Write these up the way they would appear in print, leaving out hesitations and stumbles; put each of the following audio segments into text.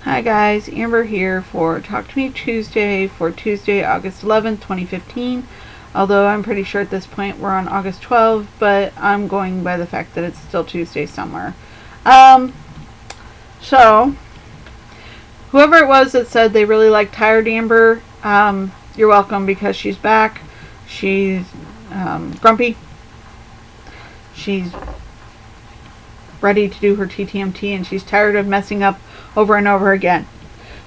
Hi guys, Amber here for Talk to Me Tuesday for Tuesday, August 11th, 2015. Although I'm pretty sure at this point we're on August 12th, but I'm going by the fact that it's still Tuesday somewhere. So, whoever it was that said they really liked Tired Amber, you're welcome because she's back. She's grumpy. She's ready to do her Ttmt, and she's tired of messing up over and over again.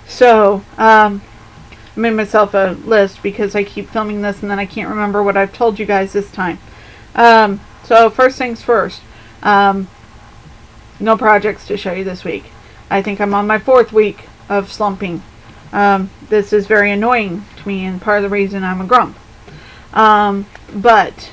So, I made myself a list because I keep filming this and then I can't remember what I've told you guys this time. So first things first, no projects to show you this week. I think I'm on my 4th week of slumping. This is very annoying to me and part of the reason I'm a grump. But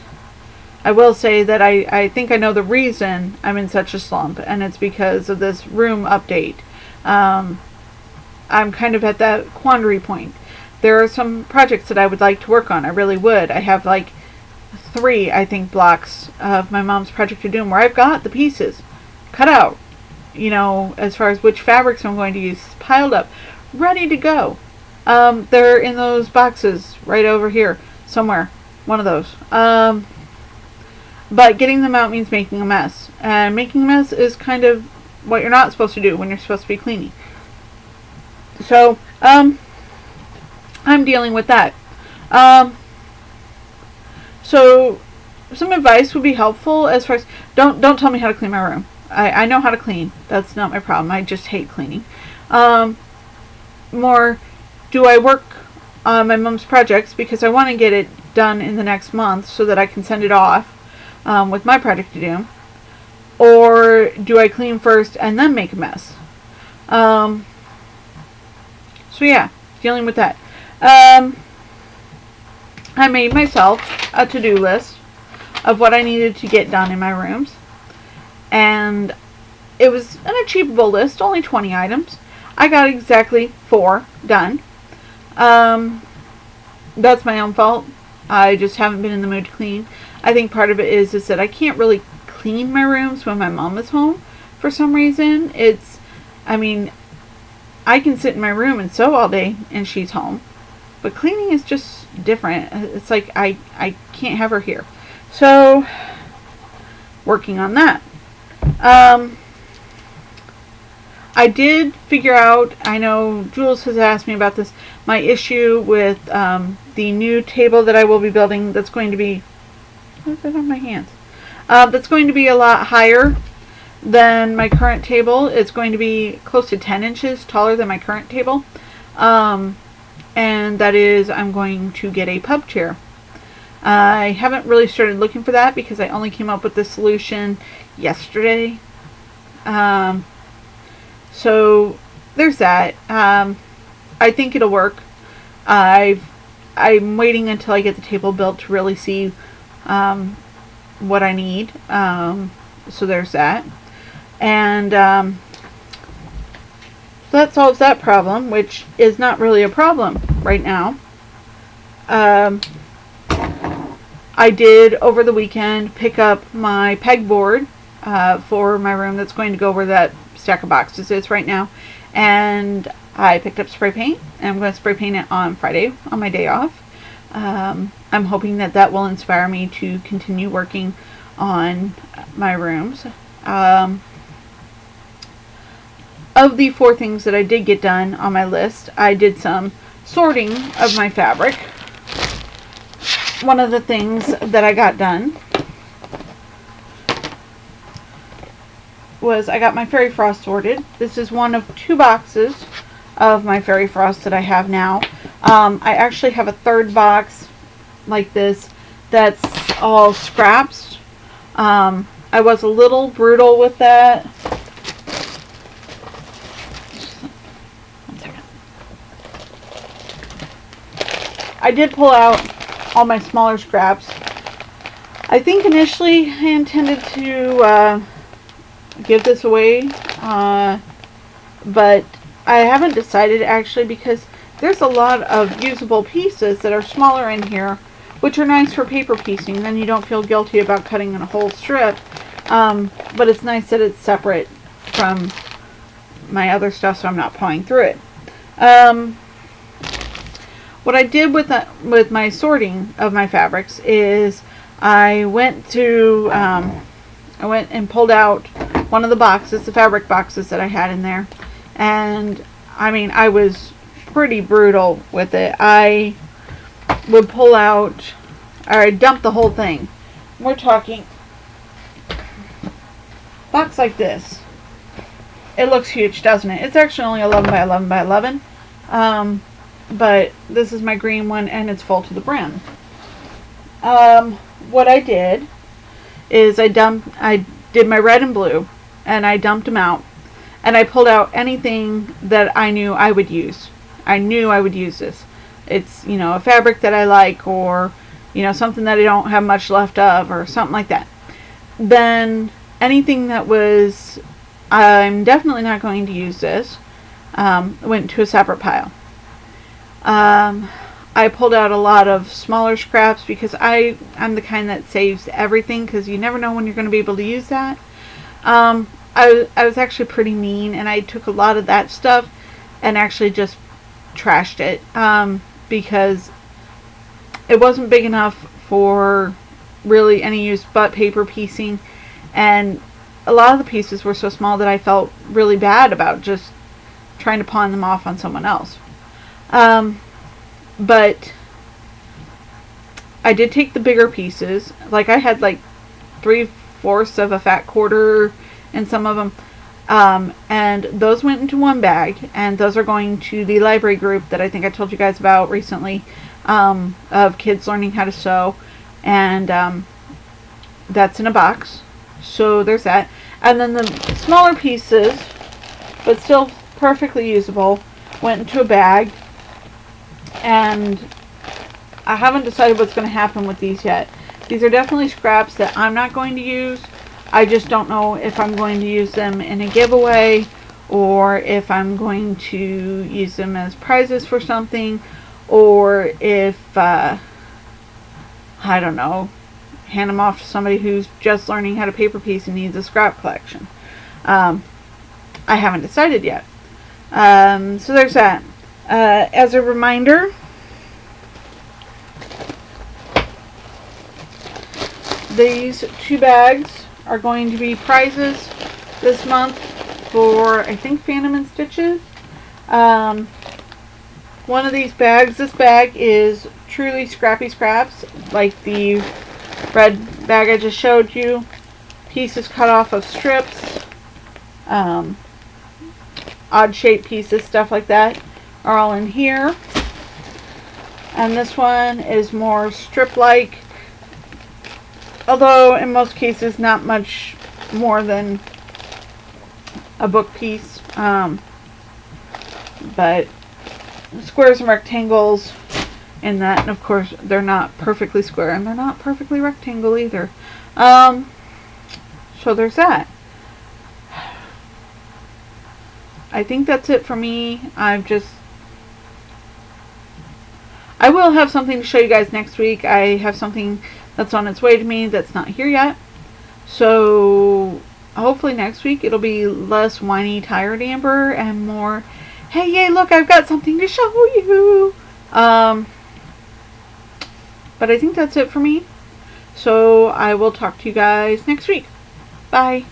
I will say that I think I know the reason I'm in such a slump, and it's because of this room update. I'm kind of at that quandary point. There are some projects that I would like to work on. I really would. I have like 3, I think, blocks of my mom's project to doom where I've got the pieces cut out, you know, as far as which fabrics I'm going to use, piled up, ready to go. They're in those boxes right over here somewhere, one of those. But getting them out means making a mess, and making a mess is kind of what you're not supposed to do when you're supposed to be cleaning. So, I'm dealing with that. So, some advice would be helpful as far as, don't tell me how to clean my room. I know how to clean. That's not my problem. I just hate cleaning. More, do I work on my mom's projects because I want to get it done in the next month so that I can send it off with my project to do? Or do I clean first and then make a mess? So yeah, dealing with that. I made myself a to-do list of what I needed to get done in my rooms. And it was an achievable list, only 20 items. I got exactly 4 done. That's my own fault. I just haven't been in the mood to clean. I think part of it is that I can't really clean my rooms when my mom is home for some reason. I mean, I can sit in my room and sew all day and she's home, but cleaning is just different. It's like I can't have her here. So, working on that. I did figure out, I know Jules has asked me about this, my issue with the new table that I will be building that's going to be, what is it on my hands? That's going to be a lot higher than my current table. It's going to be close to 10 inches taller than my current table. And that is, I'm going to get a pub chair. I haven't really started looking for that because I only came up with this solution yesterday. So there's that. I think it'll work. I'm waiting until I get the table built to really see what I need. So there's that. And so that solves that problem, which is not really a problem right now. I did over the weekend pick up my pegboard for my room that's going to go where that stack of boxes is right now. And I picked up spray paint, and I'm going to spray paint it on Friday on my day off. I'm hoping that will inspire me to continue working on my rooms. Of the 4 things that I did get done on my list, I did some sorting of my fabric. One of the things that I got done was I got my fairy frost sorted. This is one of 2 boxes of my fairy frost that I have now. I actually have a 3rd box like this that's all scraps. I was a little brutal with that. One second. I did pull out all my smaller scraps. I think initially I intended to give this away, but I haven't decided actually because there's a lot of usable pieces that are smaller in here, which are nice for paper piecing. Then you don't feel guilty about cutting in a whole strip, but it's nice that it's separate from my other stuff so I'm not pawing through it. What I did with my sorting of my fabrics is I went and pulled out one of the boxes, the fabric boxes that I had in there, and I mean, I was pretty brutal with it. I would pull out, or I'd dump the whole thing. We're talking box like this. It looks huge, doesn't it? It's actually only 11 by 11 by 11. But this is my green one, and it's full to the brim. What I did is I did my red and blue, and I dumped them out, and I pulled out anything that I knew I would use. I knew I would use this. It's, you know, a fabric that I like, or, you know, something that I don't have much left of, or something like that. Then anything that was, I'm definitely not going to use this, went to a separate pile. I pulled out a lot of smaller scraps because I'm the kind that saves everything, because you never know when you're going to be able to use that. I was actually pretty mean, and I took a lot of that stuff and actually just trashed it, because it wasn't big enough for really any use but paper piecing, and a lot of the pieces were so small that I felt really bad about just trying to pawn them off on someone else. But I did take the bigger pieces. Like, I had like 3/4 of a fat quarter in some of them. And those went into one bag, and those are going to the library group that I think I told you guys about recently, of kids learning how to sew. And that's in a box. So there's that. And then the smaller pieces, but still perfectly usable, went into a bag. And I haven't decided what's going to happen with these yet. These are definitely scraps that I'm not going to use. I just don't know if I'm going to use them in a giveaway, or if I'm going to use them as prizes for something, or if, I don't know, hand them off to somebody who's just learning how to paper piece and needs a scrap collection. I haven't decided yet. So there's that. As a reminder, these 2 bags are going to be prizes this month for, I think, Phantom and Stitches. One of these bags, this bag is truly scrappy scraps, like the red bag I just showed you. Pieces cut off of strips, odd shaped pieces, stuff like that, are all in here. And this one is more strip-like, although in most cases not much more than a book piece, but squares and rectangles in that, and of course they're not perfectly square and they're not perfectly rectangle either. So there's that. I think that's it for me. I will have something to show you guys next week. I have something that's on its way to me that's not here yet. So hopefully next week it'll be less whiny tired Amber and more, hey, yay, look, I've got something to show you. But I think that's it for me. So I will talk to you guys next week. Bye.